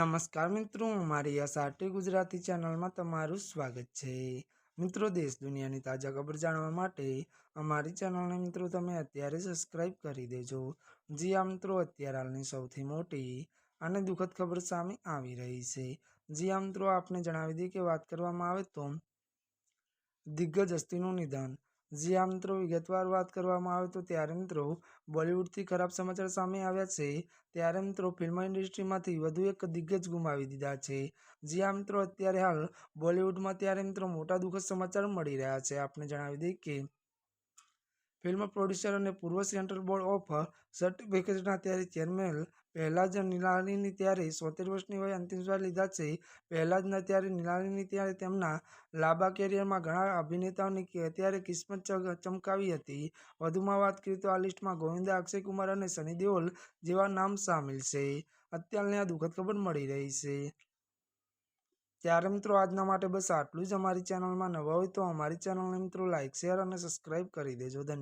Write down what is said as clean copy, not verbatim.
નમસ્કાર મિત્રો, મારી આ સાટી ગુજરાતી ચેનલમાં તમારું સ્વાગત છે। મિત્રો, દેશ દુનિયાની તાજા ખબર જાણવા માટે અમારી ચેનલને મિત્રો તમે અત્યારે સબસ્ક્રાઇબ કરી દેજો। જી આ મિત્રો, અત્યારે હાલની સૌથી મોટી અને દુઃખદ ખબર સામે આવી રહી છે। જી આ મિત્રો, આપને જણાવી દઈએ કે વાત કરવામાં આવે તો દિગ્ગજ હસ્તીનું નિધન। જી આ મિત્રો, વિગતવાર વાત કરવામાં આવે તો ત્યારે મિત્રો બોલિવૂડથી ખરાબ સમાચાર સામે આવ્યા છે। ત્યારે મિત્રો ફિલ્મ ઇન્ડસ્ટ્રીમાંથી વધુ એક દિગ્ગજ ગુમાવી દીધા છે। જી આ મિત્રો, અત્યારે હાલ બોલિવૂડમાં ત્યારે મિત્રો મોટા દુઃખદ સમાચાર મળી રહ્યા છે। આપને જણાવી દઈએ કે ફિલ્મ પ્રોડ્યુસર અને પૂર્વ સેન્ટ્રલ બોર્ડ ઓફ સર્ટિફિકેશનના ત્યારે ચેરમેન પહેલાજ નિલાણીની ત્યારે 73 વર્ષની વયે અંતિમ શ્વાસ લીધા છે। પહેલાજના ત્યારે નિલાણીની ત્યારે તેમના લાંબા કેરિયરમાં ઘણા અભિનેતાઓની ત્યારે કિસ્મત ચમકાવી હતી। વધુમાં વાત કરીએ તો આ લિસ્ટમાં ગોવિંદા, અક્ષય કુમાર અને સની દેઓલ જેવા નામ સામેલ છે। અત્યારની આ દુઃખદ ખબર મળી રહી છે। ત્યારે મિત્રો આજના માટે બસ આટલું જ। અમારી ચેનલમાં નવા હોય તો અમારી ચેનલને મિત્રો લાઇક, શેર અને સબસ્ક્રાઇબ કરી દેજો। ધન્યવાદ।